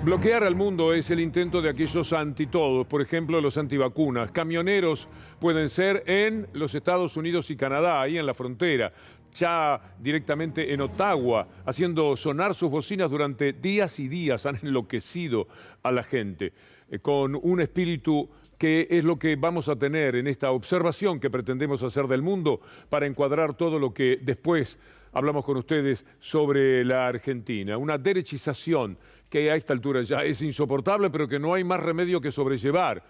Bloquear al mundo es el intento de aquellos antitodos, por ejemplo, los antivacunas. Camioneros pueden ser en los Estados Unidos y Canadá, ahí en la frontera, ya directamente en Ottawa, haciendo sonar sus bocinas durante días y días. Han enloquecido a la gente con un espíritu que es lo que vamos a tener en esta observación que pretendemos hacer del mundo para encuadrar todo lo que después hablamos con ustedes sobre la Argentina. Una derechización que a esta altura ya es insoportable, pero que no hay más remedio que sobrellevar,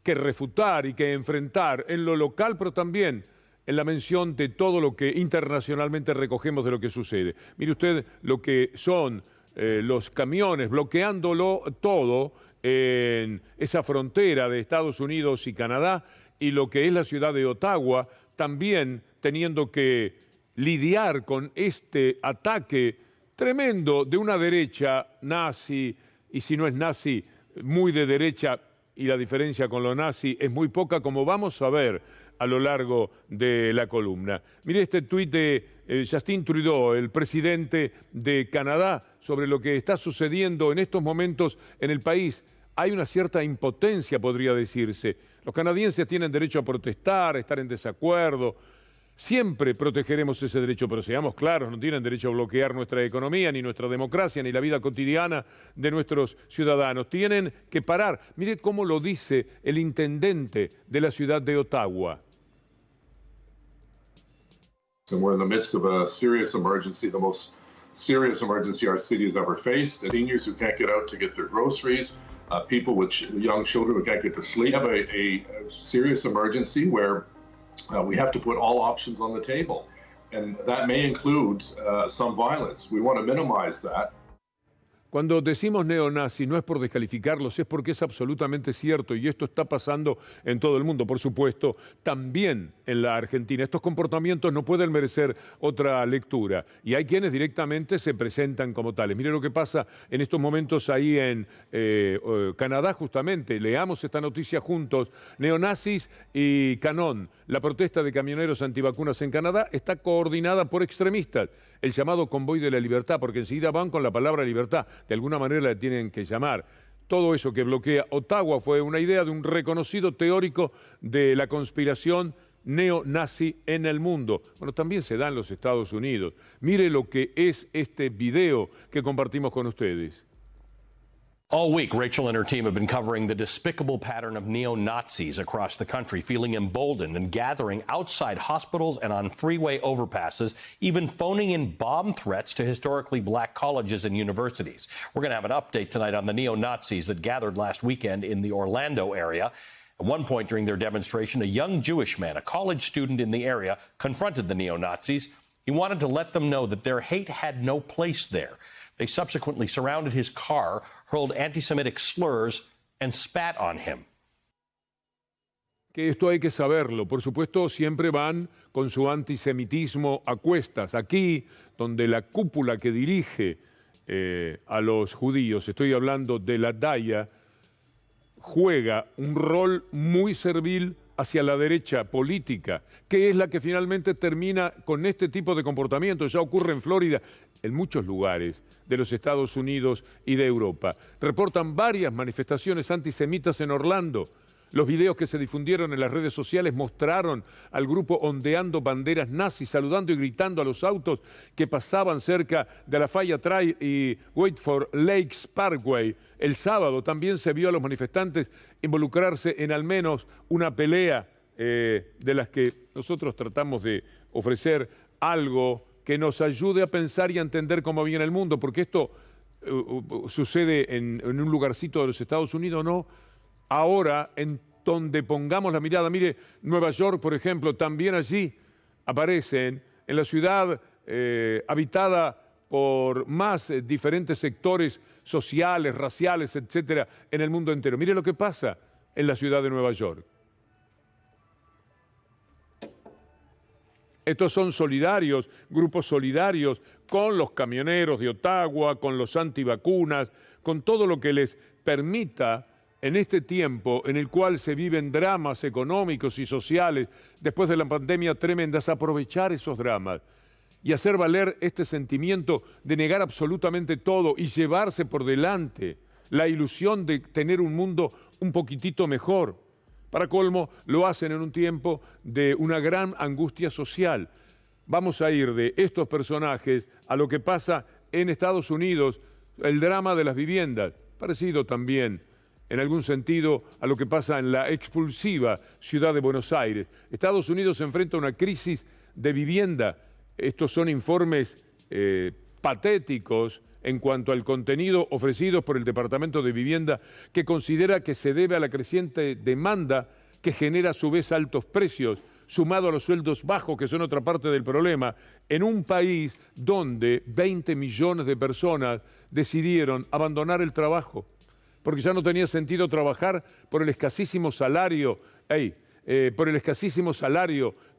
que refutar y que enfrentar en lo local, pero también en la mención de todo lo que internacionalmente recogemos de lo que sucede. Mire usted lo que son los camiones bloqueándolo todo en esa frontera de Estados Unidos y Canadá, y lo que es la ciudad de Ottawa, también teniendo que lidiar con este ataque tremendo de una derecha nazi, y si no es nazi, muy de derecha, y la diferencia con lo nazi es muy poca, como vamos a ver a lo largo de la columna. Mire este tuit de Justin Trudeau, el presidente de Canadá, sobre lo que está sucediendo en estos momentos en el país. Hay una cierta impotencia, podría decirse. Los canadienses tienen derecho a protestar, a estar en desacuerdo. Siempre protegeremos ese derecho, pero seamos claros, no tienen derecho a bloquear nuestra economía, ni nuestra democracia, ni la vida cotidiana de nuestros ciudadanos. Tienen que parar. Mire cómo lo dice el intendente de la ciudad de Ottawa. And we're in the midst of a serious emergency, the most serious emergency our city has ever faced. Seniors who can't get out to get their groceries, people with young children who can't get to sleep. We have a serious emergency where we have to put all options on the table, and that may include some violence. We want to minimize that. Cuando decimos neonazi no es por descalificarlos, es porque es absolutamente cierto, y esto está pasando en todo el mundo, por supuesto, también en la Argentina. Estos comportamientos no pueden merecer otra lectura, y hay quienes directamente se presentan como tales. Mire lo que pasa en estos momentos ahí en Canadá, justamente. Leamos esta noticia juntos. Neonazis y Canón. La protesta de camioneros antivacunas en Canadá está coordinada por extremistas, el llamado convoy de la libertad, porque enseguida van con la palabra libertad, de alguna manera la tienen que llamar. Todo eso que bloquea Ottawa fue una idea de un reconocido teórico de la conspiración neonazi en el mundo. Bueno, también se da en los Estados Unidos. Mire lo que es este video que compartimos con ustedes. All week, Rachel and her team have been covering the despicable pattern of neo-Nazis across the country, feeling emboldened and gathering outside hospitals and on freeway overpasses, even phoning in bomb threats to historically black colleges and universities. We're going to have an update tonight on the neo-Nazis that gathered last weekend in the Orlando area. At one point during their demonstration, a young Jewish man, a college student in the area, confronted the neo-Nazis. He wanted to let them know that their hate had no place there. They subsequently surrounded his car, hurled anti-Semitic slurs, and spat on him. Que esto hay que saberlo. Por supuesto, siempre van con su antisemitismo a cuestas. Aquí, donde la cúpula que dirige a los judíos, estoy hablando de la DAIA, juega un rol muy servil hacia la derecha política, que es la que finalmente termina con este tipo de comportamiento. Ya ocurre en Florida, en muchos lugares de los Estados Unidos y de Europa. Reportan varias manifestaciones antisemitas en Orlando. Los videos que se difundieron en las redes sociales mostraron al grupo ondeando banderas nazis, saludando y gritando a los autos que pasaban cerca de la Lafayette Drive y Whiteford Lakes Parkway. El sábado también se vio a los manifestantes involucrarse en al menos una pelea de las que nosotros tratamos de ofrecer algo que nos ayude a pensar y a entender cómo viene el mundo, porque esto sucede en un lugarcito de los Estados Unidos, ¿no? Ahora, en donde pongamos la mirada, mire, Nueva York, por ejemplo, también allí aparecen, en la ciudad habitada por más diferentes sectores sociales, raciales, etcétera, en el mundo entero. Mire lo que pasa en la ciudad de Nueva York. Estos son solidarios, grupos solidarios con los camioneros de Ottawa, con los antivacunas, con todo lo que les permita en este tiempo en el cual se viven dramas económicos y sociales después de la pandemia tremendas, aprovechar esos dramas y hacer valer este sentimiento de negar absolutamente todo y llevarse por delante la ilusión de tener un mundo un poquitito mejor. Para colmo, lo hacen en un tiempo de una gran angustia social. Vamos a ir de estos personajes a lo que pasa en Estados Unidos, el drama de las viviendas, parecido también en algún sentido a lo que pasa en la expulsiva ciudad de Buenos Aires. Estados Unidos se enfrenta a una crisis de vivienda. Estos son informes patéticos en cuanto al contenido ofrecido por el Departamento de Vivienda, que considera que se debe a la creciente demanda que genera a su vez altos precios, sumado a los sueldos bajos, que son otra parte del problema, en un país donde 20 millones de personas decidieron abandonar el trabajo, porque ya no tenía sentido trabajar por el escasísimo salario,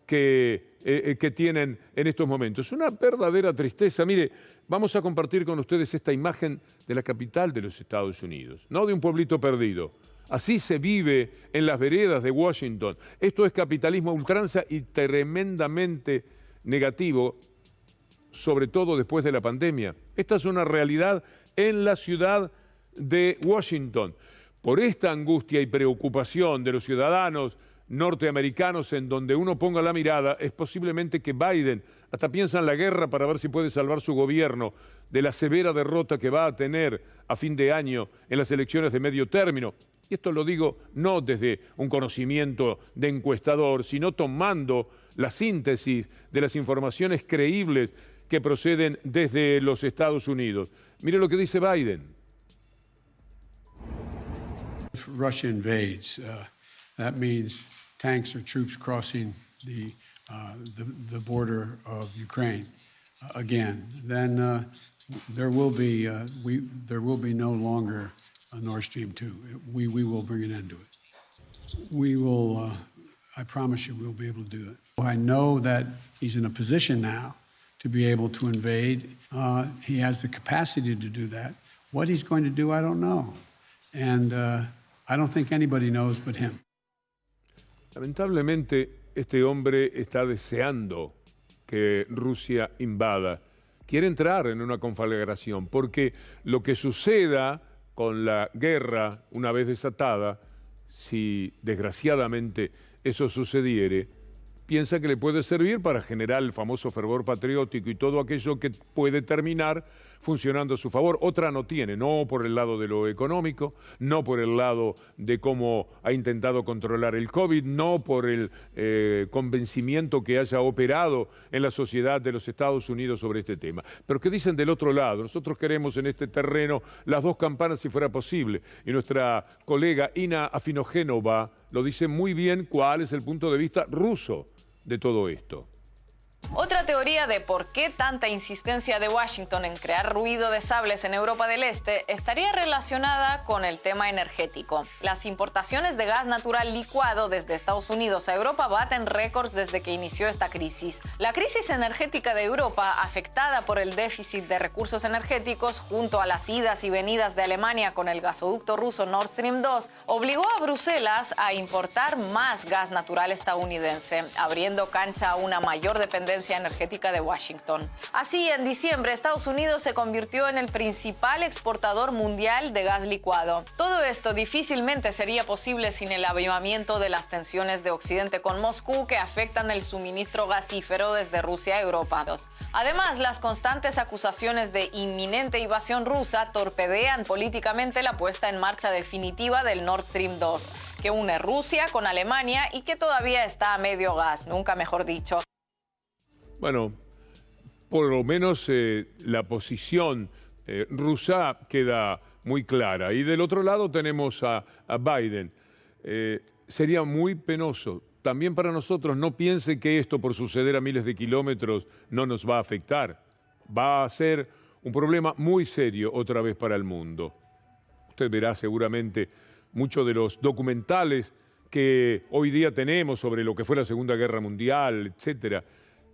que tienen en estos momentos. Una verdadera tristeza. Mire, vamos a compartir con ustedes esta imagen de la capital de los Estados Unidos, no de un pueblito perdido. Así se vive en las veredas de Washington. Esto es capitalismo a ultranza y tremendamente negativo, sobre todo después de la pandemia. Esta es una realidad en la ciudad de Washington. Por esta angustia y preocupación de los ciudadanos norteamericanos en donde uno ponga la mirada, es posiblemente que Biden hasta piensa en la guerra para ver si puede salvar su gobierno de la severa derrota que va a tener a fin de año en las elecciones de medio término. Y esto lo digo no desde un conocimiento de encuestador, sino tomando la síntesis de las informaciones creíbles que proceden desde los Estados Unidos. Mire lo que dice Biden. If Russia invades, that means tanks or troops crossing the border of Ukraine again. Then there will be no longer a Nord Stream 2. We will bring an end to it. We will. I promise you, we'll be able to do it. I know that he's in a position now to be able to invade. He has the capacity to do that. What he's going to do, I don't know, and I don't think anybody knows but him. Lamentablemente, este hombre está deseando que Rusia invada. Quiere entrar en una conflagración, porque lo que suceda con la guerra, una vez desatada, si desgraciadamente eso sucediere, piensa que le puede servir para generar el famoso fervor patriótico y todo aquello que puede terminar funcionando a su favor. Otra no tiene, no por el lado de lo económico, no por el lado de cómo ha intentado controlar el COVID, no por el convencimiento que haya operado en la sociedad de los Estados Unidos sobre este tema. Pero ¿qué dicen del otro lado? Nosotros queremos en este terreno las dos campanas si fuera posible. Y nuestra colega Ina Afinogénova lo dice muy bien cuál es el punto de vista ruso de todo esto. Otra teoría de por qué tanta insistencia de Washington en crear ruido de sables en Europa del Este estaría relacionada con el tema energético. Las importaciones de gas natural licuado desde Estados Unidos a Europa baten récords desde que inició esta crisis. La crisis energética de Europa, afectada por el déficit de recursos energéticos, junto a las idas y venidas de Alemania con el gasoducto ruso Nord Stream 2, obligó a Bruselas a importar más gas natural estadounidense, abriendo cancha a una mayor dependencia energética de Washington. Así, en diciembre, Estados Unidos se convirtió en el principal exportador mundial de gas licuado. Todo esto difícilmente sería posible sin el avivamiento de las tensiones de Occidente con Moscú que afectan el suministro gasífero desde Rusia a Europa. Además, las constantes acusaciones de inminente invasión rusa torpedean políticamente la puesta en marcha definitiva del Nord Stream 2, que une Rusia con Alemania y que todavía está a medio gas, nunca mejor dicho. Bueno, por lo menos la posición rusa queda muy clara. Y del otro lado tenemos a Biden. Sería muy penoso. También para nosotros, no piense que esto por suceder a miles de kilómetros no nos va a afectar. Va a ser un problema muy serio otra vez para el mundo. Usted verá seguramente muchos de los documentales que hoy día tenemos sobre lo que fue la Segunda Guerra Mundial, etcétera.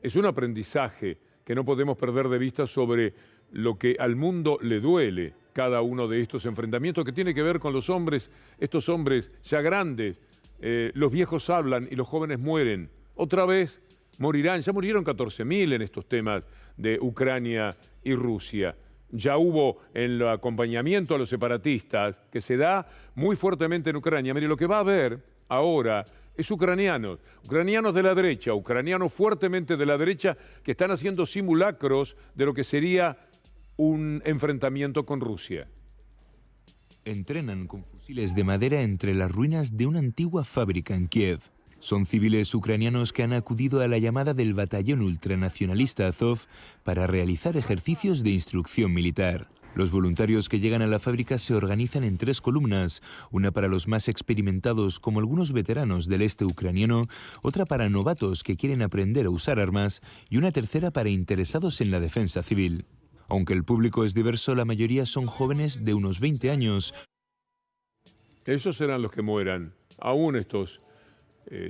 Es un aprendizaje que no podemos perder de vista sobre lo que al mundo le duele cada uno de estos enfrentamientos que tiene que ver con los hombres, estos hombres ya grandes. Los viejos hablan y los jóvenes mueren. Otra vez morirán, ya murieron 14.000 en estos temas de Ucrania y Rusia. ya hubo en el acompañamiento a los separatistas, que se da muy fuertemente en Ucrania. Mire, lo que va a haber ahora es ucranianos de la derecha, ucranianos fuertemente de la derecha, que están haciendo simulacros de lo que sería un enfrentamiento con Rusia. Entrenan con fusiles de madera entre las ruinas de una antigua fábrica en Kiev. Son civiles ucranianos que han acudido a la llamada del batallón ultranacionalista Azov para realizar ejercicios de instrucción militar. Los voluntarios que llegan a la fábrica se organizan en 3 columnas, una para los más experimentados como algunos veteranos del este ucraniano, otra para novatos que quieren aprender a usar armas y una tercera para interesados en la defensa civil. Aunque el público es diverso, la mayoría son jóvenes de unos 20 años. Esos serán los que mueran, aún estos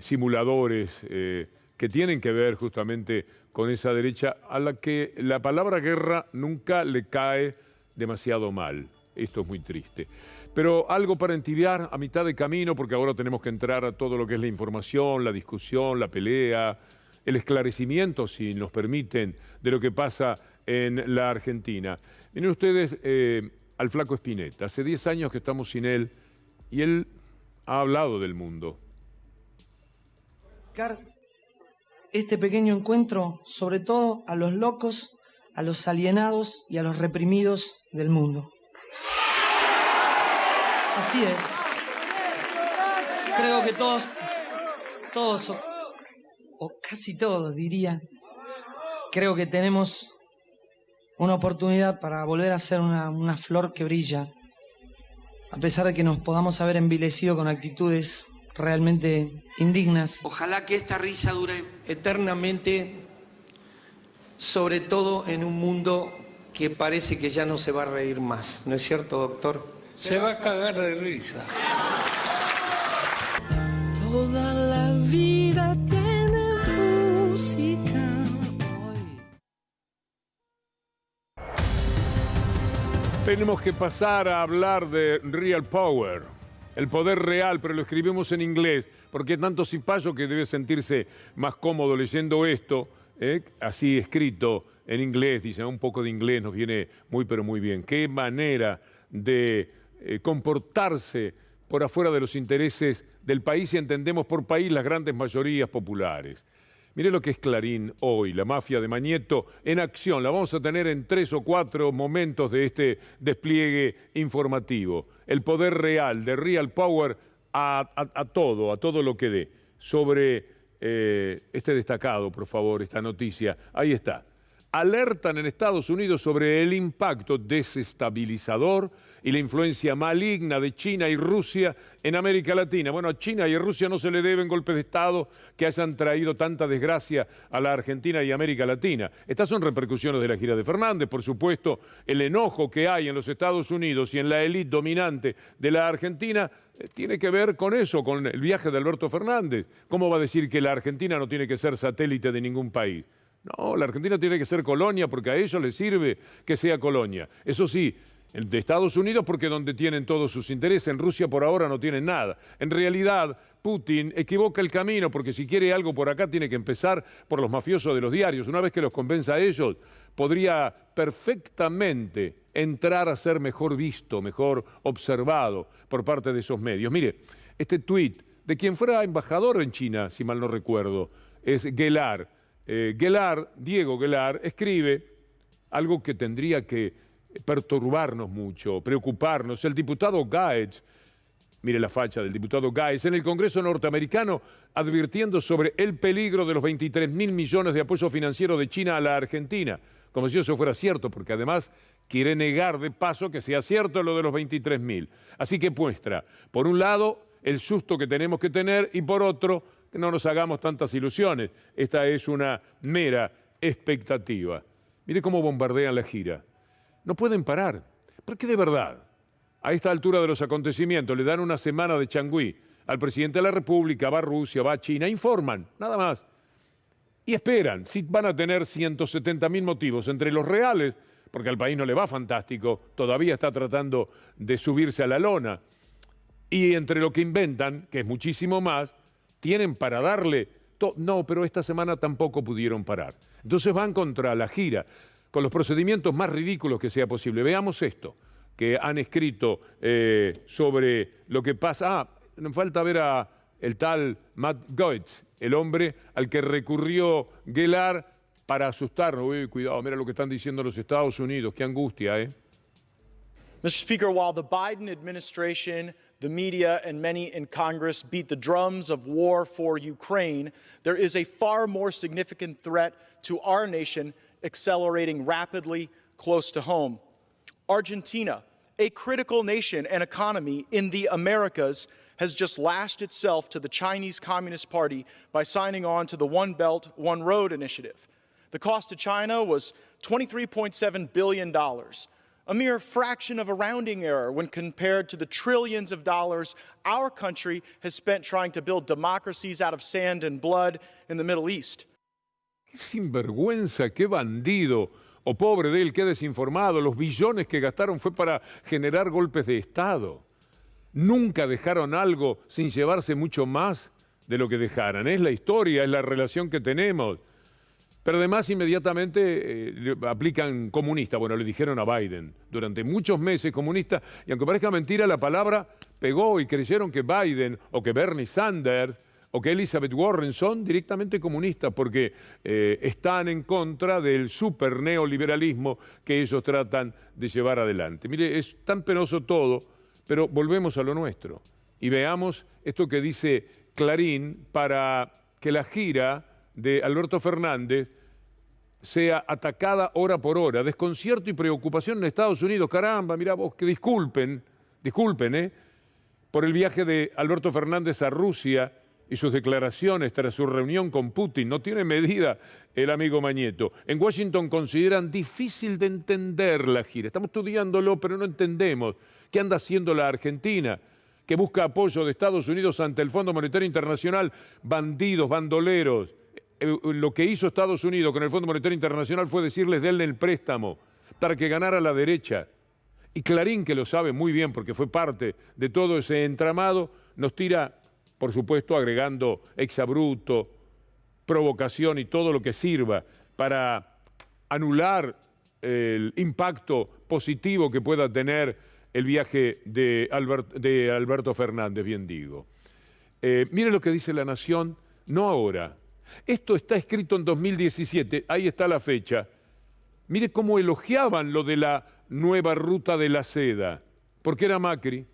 simuladores que tienen que ver justamente con esa derecha a la que la palabra guerra nunca le cae demasiado mal. Esto es muy triste. Pero algo para entibiar a mitad de camino, porque ahora tenemos que entrar a todo lo que es la información, la discusión, la pelea, el esclarecimiento, si nos permiten, de lo que pasa en la Argentina. Miren ustedes al flaco Spinetta. Hace 10 años que estamos sin él y él ha hablado del mundo. Este pequeño encuentro, sobre todo a los locos, a los alienados y a los reprimidos del mundo. Así es. Creo que todos o casi todos diría, creo que tenemos una oportunidad para volver a ser una flor que brilla, a pesar de que nos podamos haber envilecido con actitudes realmente indignas. Ojalá que esta risa dure eternamente, sobre todo en un mundo que parece que ya no se va a reír más. ¿No es cierto, doctor? Se va a cagar de risa. Toda la vida tiene música. Tenemos que pasar a hablar de Real Power, el poder real, pero lo escribimos en inglés, porque es tanto cipayo que debe sentirse más cómodo leyendo esto, así escrito en inglés. Dicen, un poco de inglés nos viene muy, pero muy bien. Qué manera de comportarse por afuera de los intereses del país, y entendemos por país las grandes mayorías populares. Mire lo que es Clarín hoy, la mafia de Mañeto en acción. La vamos a tener en 3 o 4 momentos de este despliegue informativo. El poder real, de Real Power, a todo lo que dé. Sobre este destacado, por favor, esta noticia. Ahí está. Alertan en Estados Unidos sobre el impacto desestabilizador y la influencia maligna de China y Rusia en América Latina. Bueno, a China y a Rusia no se le deben golpes de Estado que hayan traído tanta desgracia a la Argentina y América Latina. Estas son repercusiones de la gira de Fernández. Por supuesto, el enojo que hay en los Estados Unidos y en la élite dominante de la Argentina tiene que ver con eso, con el viaje de Alberto Fernández. ¿Cómo va a decir que la Argentina no tiene que ser satélite de ningún país? No, la Argentina tiene que ser colonia porque a ellos les sirve que sea colonia. Eso sí, de Estados Unidos porque es donde tienen todos sus intereses. En Rusia por ahora no tienen nada. En realidad, Putin equivoca el camino porque si quiere algo por acá tiene que empezar por los mafiosos de los diarios. Una vez que los convenza a ellos, podría perfectamente entrar a ser mejor visto, mejor observado por parte de esos medios. Mire, este tuit de quien fuera embajador en China, si mal no recuerdo, es Gellar. Diego Gellar, escribe algo que tendría que perturbarnos mucho, preocuparnos. El diputado Gaetz, mire la facha del diputado Gaetz, en el Congreso norteamericano advirtiendo sobre el peligro de los 23.000 millones de apoyo financiero de China a la Argentina, como si eso fuera cierto, porque además quiere negar de paso que sea cierto lo de los 23.000. Así que muestra, por un lado, el susto que tenemos que tener y por otro, que no nos hagamos tantas ilusiones. Esta es una mera expectativa. Mire cómo bombardean la gira. No pueden parar, porque de verdad, a esta altura de los acontecimientos, le dan una semana de changüí al presidente de la República, va a Rusia, va a China, informan, nada más. Y esperan, si van a tener 170.000 motivos, entre los reales, porque al país no le va fantástico, todavía está tratando de subirse a la lona, y entre lo que inventan, que es muchísimo más, tienen para darle... No, pero esta semana tampoco pudieron parar. Entonces van contra la gira. con los procedimientos más ridículos que sea posible. Veamos esto que han escrito sobre lo que pasa. Nos falta ver a el tal Matt Gaetz, el hombre al que recurrió Gellard para asustarnos. Uy, cuidado, mira lo que están diciendo los Estados Unidos, qué angustia, ¿eh? Mr. Speaker, while the Biden administration, the media, and many in Congress beat the drums of war for Ukraine, there is a far more significant threat to our nation accelerating rapidly close to home. Argentina, a critical nation and economy in the Americas, has just lashed itself to the Chinese Communist Party by signing on to the One Belt, One Road initiative. The cost to China was $23.7 billion, a mere fraction of a rounding error when compared to the trillions of dollars our country has spent trying to build democracies out of sand and blood in the Middle East. Qué sinvergüenza, qué bandido, o pobre de él, qué desinformado. Los billones que gastaron fue para generar golpes de Estado. Nunca dejaron algo sin llevarse mucho más de lo que dejaran. Es la historia, es la relación que tenemos. Pero además inmediatamente aplican comunista. Bueno, le dijeron a Biden durante muchos meses comunista, y aunque parezca mentira, la palabra pegó y creyeron que Biden o que Bernie Sanders o que Elizabeth Warren son directamente comunistas porque están en contra del super neoliberalismo que ellos tratan de llevar adelante. Mire, es tan penoso todo, pero volvemos a lo nuestro y veamos esto que dice Clarín para que la gira de Alberto Fernández sea atacada hora por hora. Desconcierto y preocupación en Estados Unidos. Caramba, mirá vos, que disculpen, por el viaje de Alberto Fernández a Rusia y sus declaraciones tras su reunión con Putin. No tiene medida el amigo Mañeto. En Washington consideran difícil de entender la gira. Estamos estudiándolo, pero no entendemos. ¿Qué anda haciendo la Argentina? Que busca apoyo de Estados Unidos ante el Fondo Monetario Internacional. Bandidos, bandoleros. Lo que hizo Estados Unidos con el Fondo Monetario Internacional fue decirles denle el préstamo para que ganara la derecha. Y Clarín, que lo sabe muy bien porque fue parte de todo ese entramado, nos tira, por supuesto, agregando exabrupto, provocación y todo lo que sirva para anular el impacto positivo que pueda tener el viaje de Alberto Fernández, bien digo. Mire lo que dice La Nación, no ahora. Esto está escrito en 2017, ahí está la fecha. Mire cómo elogiaban lo de la nueva ruta de la seda. ¿Por qué era Macri?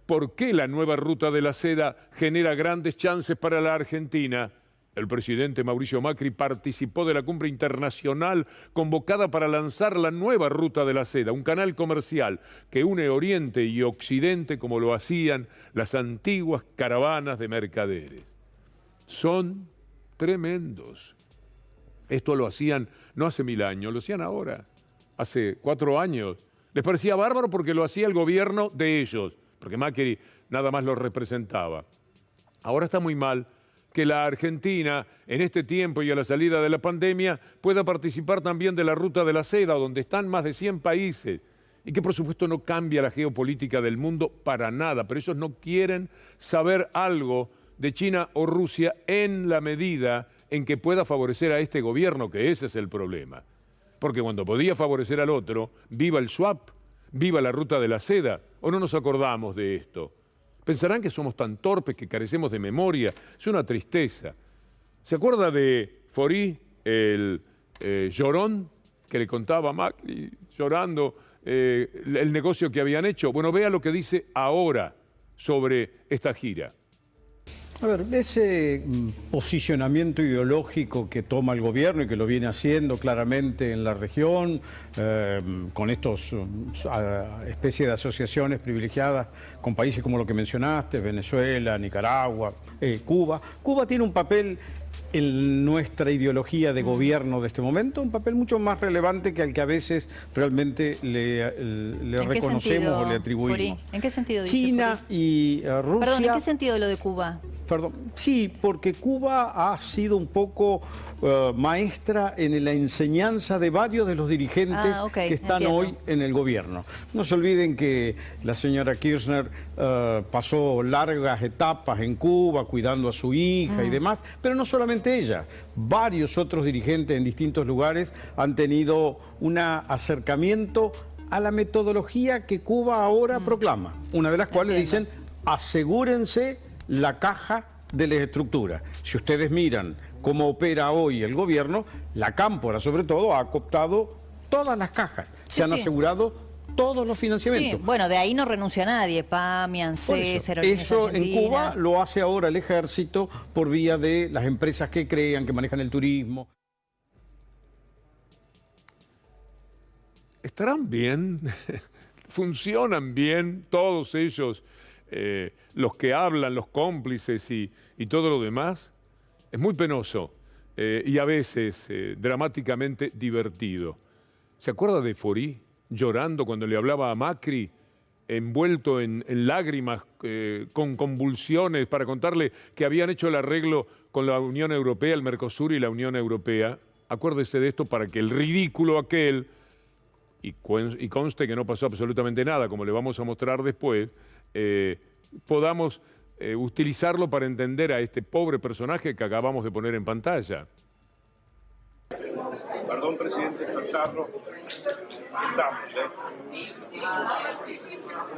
¿Por qué la nueva ruta de la seda genera grandes chances para la Argentina? El presidente Mauricio Macri participó de la cumbre internacional convocada para lanzar la nueva ruta de la seda, un canal comercial que une Oriente y Occidente como lo hacían las antiguas caravanas de mercaderes. Son tremendos. Esto lo hacían no hace 1000 años, lo hacían ahora, hace 4 años. Les parecía bárbaro porque lo hacía el gobierno de ellos, porque Macri nada más lo representaba. Ahora está muy mal que la Argentina, en este tiempo y a la salida de la pandemia, pueda participar también de la ruta de la seda, donde están más de 100 países, y que por supuesto no cambia la geopolítica del mundo para nada, pero ellos no quieren saber algo de China o Rusia en la medida en que pueda favorecer a este gobierno, que ese es el problema. Porque cuando podía favorecer al otro, viva el swap, viva la ruta de la seda, o no nos acordamos de esto. Pensarán que somos tan torpes que carecemos de memoria. Es una tristeza. ¿Se acuerda de Forí, el llorón, que le contaba a Macri, llorando, el negocio que habían hecho? Bueno, vea lo que dice ahora sobre esta gira. A ver, ese posicionamiento ideológico que toma el gobierno y que lo viene haciendo claramente en la región, con estos especies de asociaciones privilegiadas con países como lo que mencionaste, Venezuela, Nicaragua, Cuba. Cuba tiene un papel en nuestra ideología de gobierno de este momento, un papel mucho más relevante que al que a veces realmente le reconocemos o le atribuimos. Furi, ¿en qué sentido dice China Furi? Y Rusia... Perdón, ¿en qué sentido lo de Cuba? Perdón, sí, porque Cuba ha sido un poco maestra en la enseñanza de varios de los dirigentes que están hoy en el gobierno. No se olviden que la señora Kirchner pasó largas etapas en Cuba cuidando a su hija y demás, pero no solamente solamente ella, varios otros dirigentes en distintos lugares han tenido un acercamiento a la metodología que Cuba ahora proclama, una de las cuales dicen, asegúrense la caja de las estructuras. Si ustedes miran cómo opera hoy el gobierno, la Cámpora sobre todo ha cooptado todas las cajas, se han asegurado todos los financiamientos. Sí, bueno, de ahí no renuncia nadie, PAMI, ANSES, Aerolíneas eso en Argentinas. Cuba lo hace ahora el ejército por vía de las empresas que crean, que manejan el turismo. ¿Estarán bien? ¿Funcionan bien todos ellos, los que hablan, los cómplices y todo lo demás? Es muy penoso y a veces dramáticamente divertido. ¿Se acuerda de Forí llorando cuando le hablaba a Macri, envuelto en lágrimas, con convulsiones, para contarle que habían hecho el arreglo con la Unión Europea, el Mercosur y la Unión Europea? Acuérdese de esto para que el ridículo aquel, y conste que no pasó absolutamente nada, como le vamos a mostrar después, podamos utilizarlo para entender a este pobre personaje que acabamos de poner en pantalla. Perdón, presidente, despertarlo. Estamos,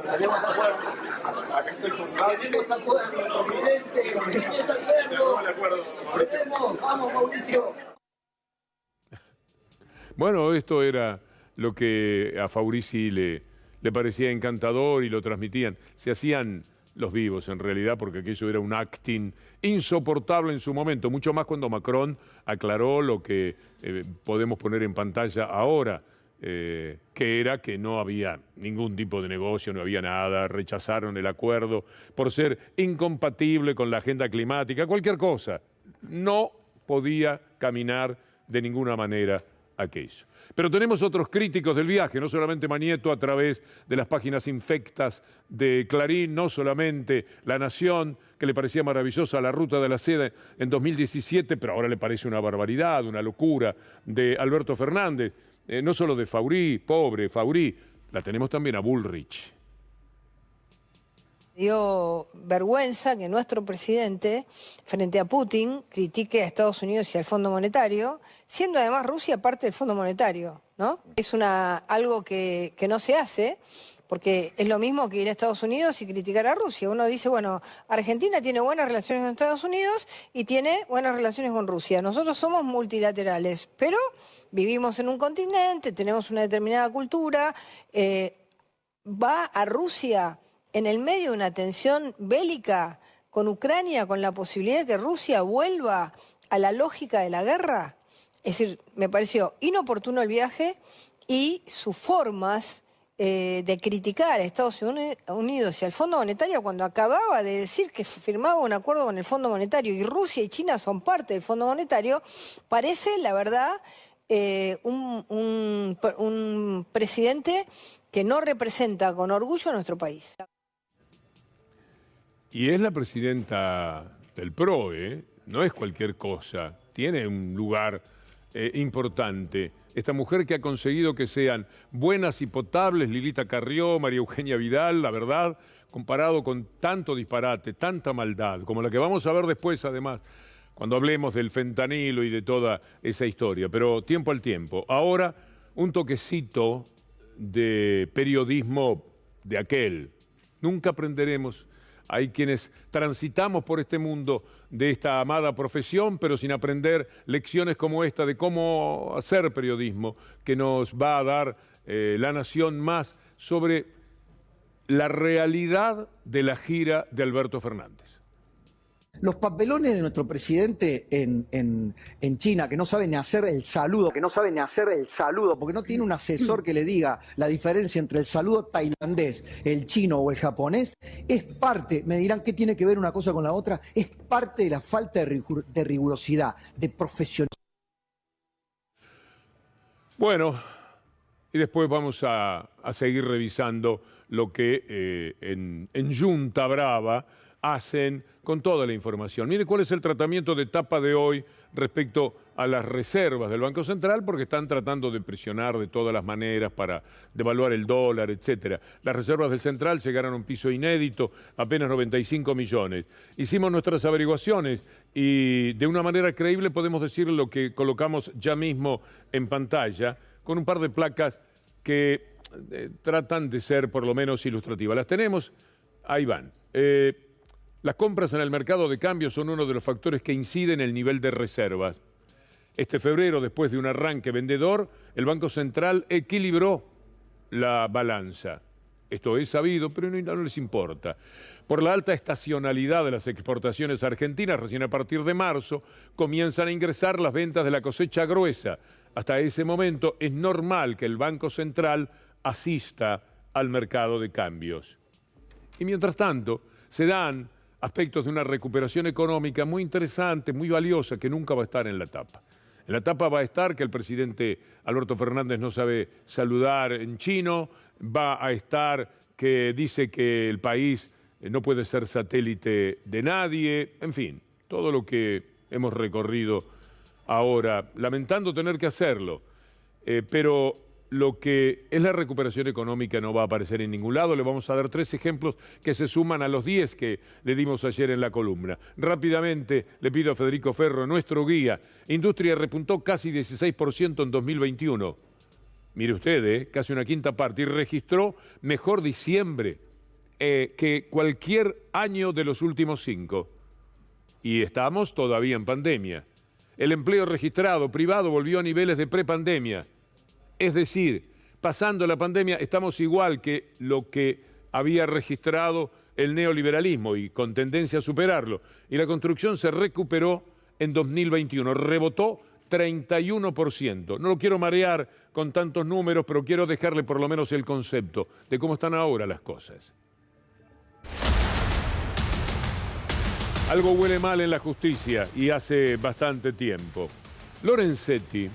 Salimos a acuerdo. Acá estoy con Salimos a acuerdo, presidente. Salimos a acuerdo. Vamos, Mauricio. Bueno, esto era lo que a Faurici le parecía encantador y lo transmitían. Se hacían los vivos en realidad, porque aquello era un acting insoportable en su momento, mucho más cuando Macron aclaró lo que podemos poner en pantalla ahora, que era que no había ningún tipo de negocio, no había nada, rechazaron el acuerdo por ser incompatible con la agenda climática, cualquier cosa. No podía caminar de ninguna manera aquello. Pero tenemos otros críticos del viaje, no solamente Manieto a través de las páginas infectas de Clarín, no solamente La Nación, que le parecía maravillosa la ruta de la seda en 2017, pero ahora le parece una barbaridad, una locura, de Alberto Fernández, no solo de Faurí, pobre Faurí, la tenemos también a Bullrich. Dio vergüenza que nuestro presidente, frente a Putin, critique a Estados Unidos y al Fondo Monetario, siendo además Rusia parte del Fondo Monetario, ¿no? Es algo que no se hace, porque es lo mismo que ir a Estados Unidos y criticar a Rusia. Uno dice, bueno, Argentina tiene buenas relaciones con Estados Unidos y tiene buenas relaciones con Rusia. Nosotros somos multilaterales, pero vivimos en un continente, tenemos una determinada cultura, va a Rusia en el medio de una tensión bélica con Ucrania, con la posibilidad de que Rusia vuelva a la lógica de la guerra. Es decir, me pareció inoportuno el viaje y sus formas de criticar a Estados Unidos y al Fondo Monetario cuando acababa de decir que firmaba un acuerdo con el Fondo Monetario y Rusia y China son parte del Fondo Monetario, parece, la verdad, un presidente que no representa con orgullo a nuestro país. Y es la presidenta del PROE, no es cualquier cosa, tiene un lugar importante. Esta mujer que ha conseguido que sean buenas y potables, Lilita Carrió, María Eugenia Vidal, la verdad, comparado con tanto disparate, tanta maldad, como la que vamos a ver después además, cuando hablemos del fentanilo y de toda esa historia. Pero tiempo al tiempo. Ahora, un toquecito de periodismo de aquel. Nunca aprenderemos. Hay quienes transitamos por este mundo de esta amada profesión, pero sin aprender lecciones como esta de cómo hacer periodismo, que nos va a dar La Nación más sobre la realidad de la gira de Alberto Fernández. Los papelones de nuestro presidente en China, que no sabe ni hacer el saludo, porque no tiene un asesor que le diga la diferencia entre el saludo tailandés, el chino o el japonés, es parte, me dirán qué tiene que ver una cosa con la otra, es parte de la falta de rigurosidad, de profesionalismo. Bueno, y después vamos a seguir revisando lo que en Junta Brava hacen con toda la información. Mire cuál es el tratamiento de tapa de hoy respecto a las reservas del Banco Central, porque están tratando de presionar de todas las maneras para devaluar el dólar, etcétera. Las reservas del Central llegaron a un piso inédito, apenas 95 millones. Hicimos nuestras averiguaciones Y de una manera creíble podemos decir lo que colocamos ya mismo en pantalla, con un par de placas que tratan de ser por lo menos ilustrativas. Las tenemos, ahí van. Las compras en el mercado de cambios son uno de los factores que inciden en el nivel de reservas. Este febrero, después de un arranque vendedor, el Banco Central equilibró la balanza. Esto es sabido, pero no les importa. Por la alta estacionalidad de las exportaciones argentinas, recién a partir de marzo, comienzan a ingresar las ventas de la cosecha gruesa. Hasta ese momento es normal que el Banco Central asista al mercado de cambios. Y mientras tanto, se dan aspectos de una recuperación económica muy interesante, muy valiosa, que nunca va a estar en la tapa. En la tapa va a estar que el presidente Alberto Fernández no sabe saludar en chino, va a estar que dice que el país no puede ser satélite de nadie, en fin, todo lo que hemos recorrido ahora, lamentando tener que hacerlo, pero lo que es la recuperación económica no va a aparecer en ningún lado. Le vamos a dar 3 ejemplos que se suman a los 10 que le dimos ayer en la columna. Rápidamente le pido a Federico Ferro, nuestro guía. Industria repuntó casi 16% en 2021. Mire usted, casi una quinta parte, y registró mejor diciembre que cualquier año de los últimos 5. Y estamos todavía en pandemia. El empleo registrado privado volvió a niveles de prepandemia. Es decir, pasando la pandemia estamos igual que lo que había registrado el neoliberalismo y con tendencia a superarlo. Y la construcción se recuperó en 2021, rebotó 31%. No lo quiero marear con tantos números, pero quiero dejarle por lo menos el concepto de cómo están ahora las cosas. Algo huele mal en la justicia y hace bastante tiempo. Lorenzetti,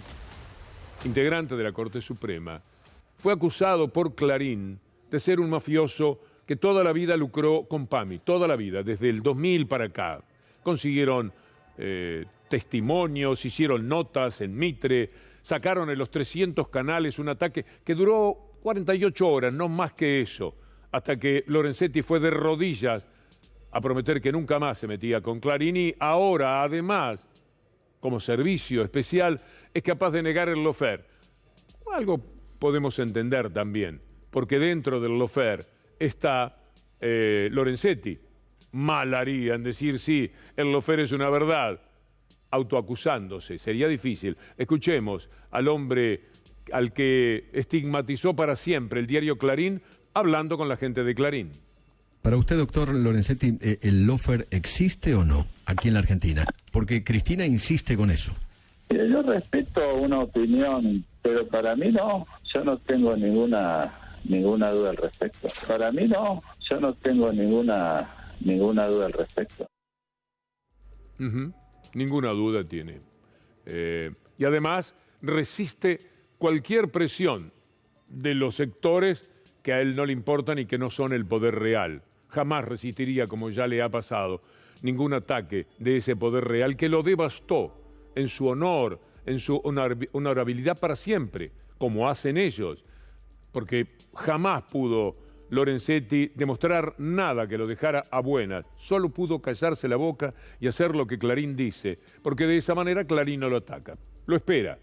integrante de la Corte Suprema, fue acusado por Clarín de ser un mafioso que toda la vida lucró con PAMI, toda la vida, desde el 2000 para acá. Consiguieron testimonios, hicieron notas en Mitre, sacaron en los 300 canales un ataque que duró 48 horas, no más que eso, hasta que Lorenzetti fue de rodillas a prometer que nunca más se metía con Clarín y ahora, además, como servicio especial, es capaz de negar el lawfare. Algo podemos entender también, porque dentro del lawfare está Lorenzetti. Mal haría en decir, sí, el lawfare es una verdad, autoacusándose. Sería difícil. Escuchemos al hombre al que estigmatizó para siempre el diario Clarín, hablando con la gente de Clarín. Para usted, doctor Lorenzetti, ¿el lawfare existe o no aquí en la Argentina? Porque Cristina insiste con eso. Yo respeto una opinión, pero para mí no. Yo no tengo ninguna duda al respecto. Para mí no. Yo no tengo ninguna duda al respecto. Ninguna duda tiene. Y además resiste cualquier presión de los sectores que a él no le importan y que no son el poder real. Jamás resistiría, como ya le ha pasado, ningún ataque de ese poder real que lo devastó en su honor, en su honorabilidad para siempre, como hacen ellos. Porque jamás pudo Lorenzetti demostrar nada que lo dejara a buenas. Solo pudo callarse la boca y hacer lo que Clarín dice, porque de esa manera Clarín no lo ataca. Lo espera.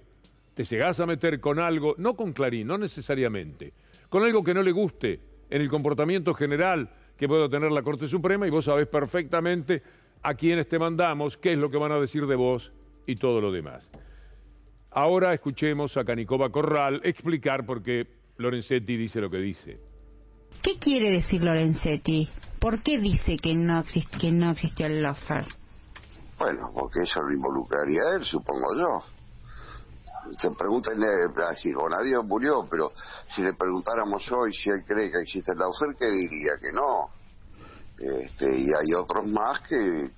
Te llegás a meter con algo, no con Clarín, no necesariamente, con algo que no le guste en el comportamiento general que pueda tener la Corte Suprema y vos sabés perfectamente a quiénes te mandamos, qué es lo que van a decir de vos y todo lo demás. Ahora escuchemos a Canicova Corral explicar por qué Lorenzetti dice lo que dice. ¿Qué quiere decir Lorenzetti? ¿Por qué dice que no existió el lawfare? Bueno, porque eso lo involucraría a él, supongo yo. Te preguntan, así, Bonadío murió, pero si le preguntáramos hoy si él cree que existe el lawfare, ¿qué diría? Que no. Y hay otros más que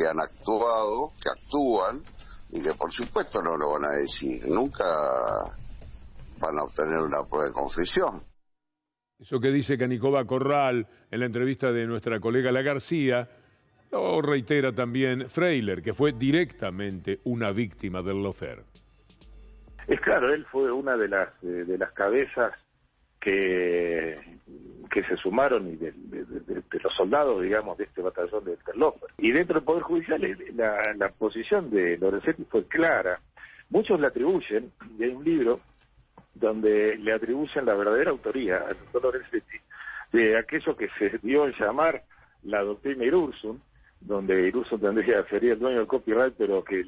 han actuado, que actúan, y que por supuesto no lo van a decir. Nunca van a obtener una prueba de confesión. Eso que dice Canicova Corral en la entrevista de nuestra colega La García, lo reitera también Freiler, que fue directamente una víctima del lawfare. Es claro, él fue una de las cabezas que que se sumaron y de los soldados, digamos, de este batallón de Interloper. Y dentro del Poder Judicial la posición de Lorenzetti fue clara. Muchos le atribuyen, y hay un libro donde le atribuyen la verdadera autoría al doctor Lorenzetti de aquello que se dio en llamar la doctrina Irurzun, donde Irurzun tendría, sería el dueño del copyright, pero que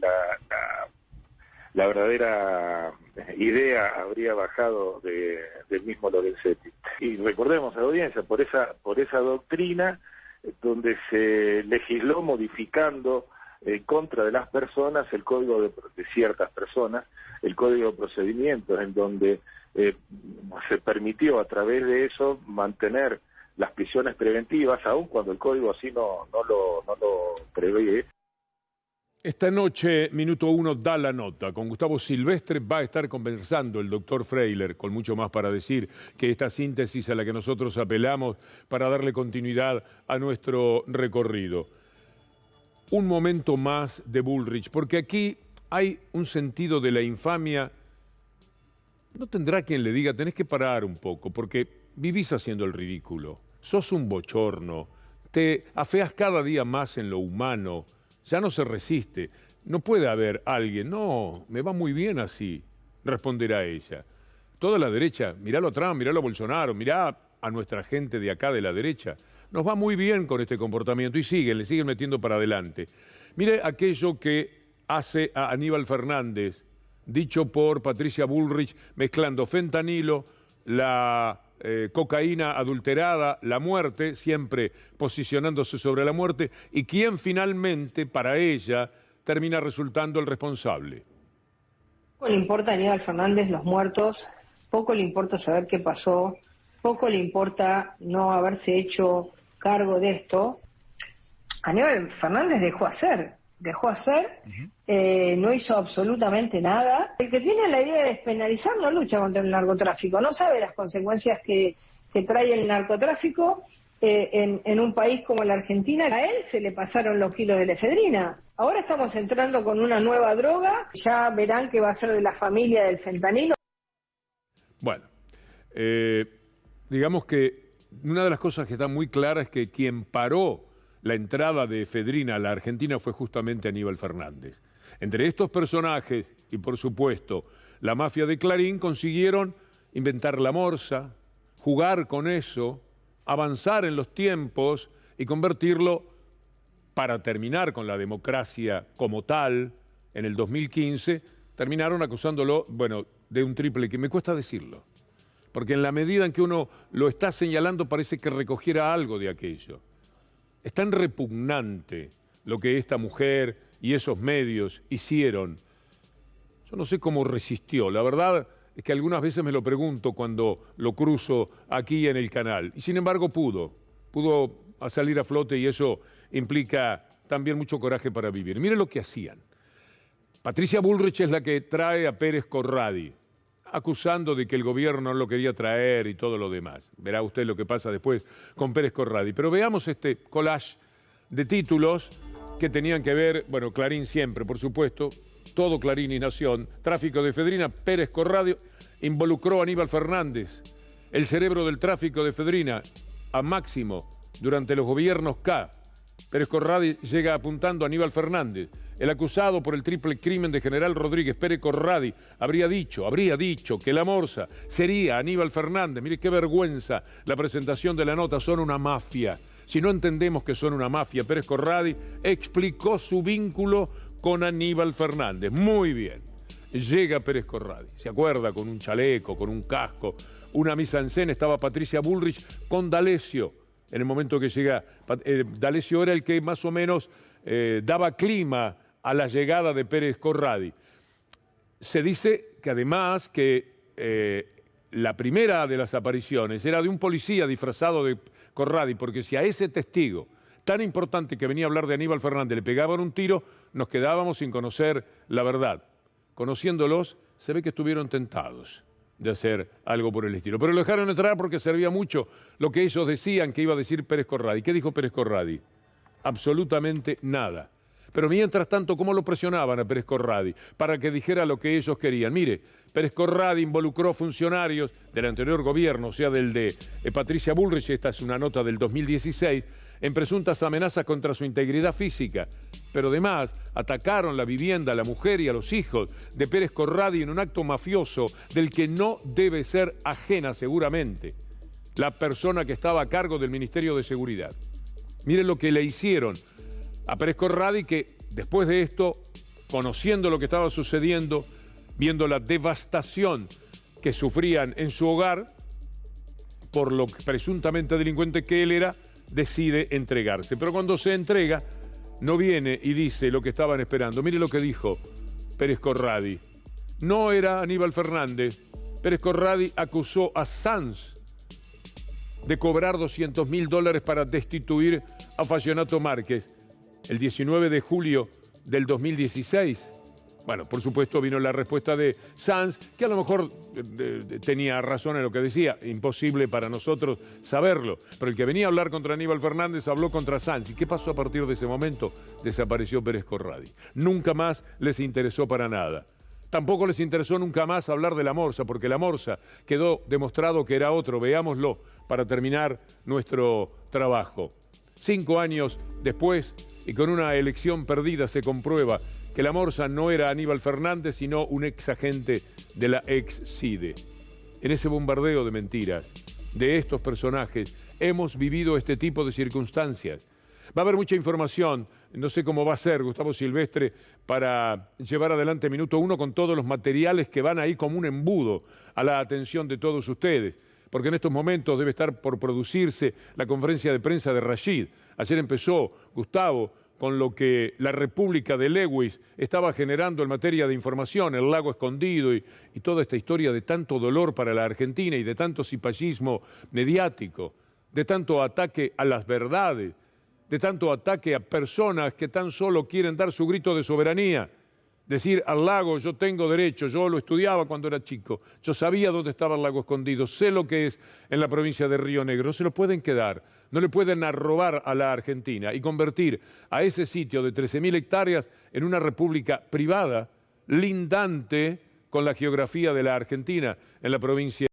la verdadera idea habría bajado del mismo Lorenzetti. Y recordemos a la audiencia, por esa doctrina donde se legisló modificando en contra de las personas el código de ciertas personas, el código de procedimientos, en donde se permitió a través de eso mantener las prisiones preventivas, aun cuando el código así no lo prevé. Esta noche, Minuto 1 da la nota. Con Gustavo Silvestre va a estar conversando el doctor Freiler, con mucho más para decir que esta síntesis a la que nosotros apelamos para darle continuidad a nuestro recorrido. Un momento más de Bullrich, porque aquí hay un sentido de la infamia. No tendrá quien le diga, tenés que parar un poco, porque vivís haciendo el ridículo. Sos un bochorno, te afeas cada día más en lo humano. Ya no se resiste. No puede haber alguien, no, me va muy bien así, responderá ella. Toda la derecha, miralo a Trump, miralo a Bolsonaro, mirá a nuestra gente de acá de la derecha. Nos va muy bien con este comportamiento y le siguen metiendo para adelante. Mire aquello que hace a Aníbal Fernández, dicho por Patricia Bullrich, mezclando fentanilo, la cocaína adulterada, la muerte, siempre posicionándose sobre la muerte, y quien finalmente, para ella, termina resultando el responsable. Poco le importa a Aníbal Fernández los muertos, poco le importa saber qué pasó, poco le importa no haberse hecho cargo de esto. Aníbal Fernández dejó hacer, no hizo absolutamente nada. El que tiene la idea de despenalizar no lucha contra el narcotráfico, no sabe las consecuencias que trae el narcotráfico en un país como la Argentina. A él se le pasaron los kilos de efedrina. Ahora estamos entrando con una nueva droga, ya verán que va a ser de la familia del fentanilo. Bueno, digamos que una de las cosas que está muy clara es que quien paró la entrada de efedrina a la Argentina fue justamente Aníbal Fernández. Entre estos personajes y, por supuesto, la mafia de Clarín consiguieron inventar la morsa, jugar con eso, avanzar en los tiempos y convertirlo, para terminar con la democracia como tal, en el 2015, terminaron acusándolo, bueno, de un triple que me cuesta decirlo. Porque en la medida en que uno lo está señalando parece que recogiera algo de aquello. Es tan repugnante lo que esta mujer y esos medios hicieron. Yo no sé cómo resistió. La verdad es que algunas veces me lo pregunto cuando lo cruzo aquí en el canal. Y sin embargo pudo salir a flote y eso implica también mucho coraje para vivir. Mire lo que hacían. Patricia Bullrich es la que trae a Pérez Corradi, acusando de que el gobierno no lo quería traer y todo lo demás. Verá usted lo que pasa después con Pérez Corradi. Pero veamos este collage de títulos que tenían que ver, bueno, Clarín siempre, por supuesto, todo Clarín y Nación, tráfico de efedrina, Pérez Corradi involucró a Aníbal Fernández, el cerebro del tráfico de efedrina, a Máximo durante los gobiernos K. Pérez Corradi llega apuntando a Aníbal Fernández. El acusado por el triple crimen de General Rodríguez, Pérez Corradi, habría dicho que la morsa sería Aníbal Fernández. Mire qué vergüenza la presentación de la nota, son una mafia. Si no entendemos que son una mafia, Pérez Corradi explicó su vínculo con Aníbal Fernández. Muy bien. Llega Pérez Corradi, se acuerda, con un chaleco, con un casco, una mise en scène, estaba Patricia Bullrich con D'Alessio. En el momento que llega, D'Alessio era el que más o menos daba clima a la llegada de Pérez Corradi. Se dice que además que la primera de las apariciones era de un policía disfrazado de Corradi, porque si a ese testigo tan importante que venía a hablar de Aníbal Fernández le pegaban un tiro, nos quedábamos sin conocer la verdad. Conociéndolos, se ve que estuvieron tentados de hacer algo por el estilo. Pero lo dejaron entrar porque servía mucho lo que ellos decían que iba a decir Pérez Corradi. ¿Qué dijo Pérez Corradi? Absolutamente nada. Pero mientras tanto, ¿cómo lo presionaban a Pérez Corradi para que dijera lo que ellos querían? Mire, Pérez Corradi involucró funcionarios del anterior gobierno, o sea, del de Patricia Bullrich, esta es una nota del 2016, en presuntas amenazas contra su integridad física. Pero además atacaron la vivienda, a la mujer y a los hijos de Pérez Corradi en un acto mafioso del que no debe ser ajena seguramente la persona que estaba a cargo del Ministerio de Seguridad. Miren lo que le hicieron a Pérez Corradi, que después de esto, conociendo lo que estaba sucediendo, viendo la devastación que sufrían en su hogar, por lo presuntamente delincuente que él era, decide entregarse. Pero cuando se entrega, no viene y dice lo que estaban esperando. Mire lo que dijo Pérez Corradi. No era Aníbal Fernández. Pérez Corradi acusó a Sanz de cobrar $200.000 para destituir a Fortunato Márquez el 19 de julio del 2016. Bueno, por supuesto vino la respuesta de Sanz, que a lo mejor tenía razón en lo que decía, imposible para nosotros saberlo, pero el que venía a hablar contra Aníbal Fernández habló contra Sanz. ¿Y qué pasó a partir de ese momento? Desapareció Pérez Corradi. Nunca más les interesó para nada. Tampoco les interesó nunca más hablar de la Morsa, porque la Morsa quedó demostrado que era otro. Veámoslo para terminar nuestro trabajo. 5 años después, y con una elección perdida, se comprueba que la Morsa no era Aníbal Fernández, sino un ex agente de la ex-CIDE. En ese bombardeo de mentiras de estos personajes hemos vivido este tipo de circunstancias. Va a haber mucha información, no sé cómo va a ser Gustavo Silvestre para llevar adelante Minuto Uno con todos los materiales que van ahí como un embudo a la atención de todos ustedes, porque en estos momentos debe estar por producirse la conferencia de prensa de Rashid. Ayer empezó Gustavo con lo que la República de Lewis estaba generando en materia de información, el lago escondido y toda esta historia de tanto dolor para la Argentina y de tanto cipallismo mediático, de tanto ataque a las verdades, de tanto ataque a personas que tan solo quieren dar su grito de soberanía. Decir al lago, yo tengo derecho, yo lo estudiaba cuando era chico, yo sabía dónde estaba el lago escondido, sé lo que es en la provincia de Río Negro, no se lo pueden quedar, no le pueden robar a la Argentina y convertir a ese sitio de 13.000 hectáreas en una república privada, lindante con la geografía de la Argentina en la provincia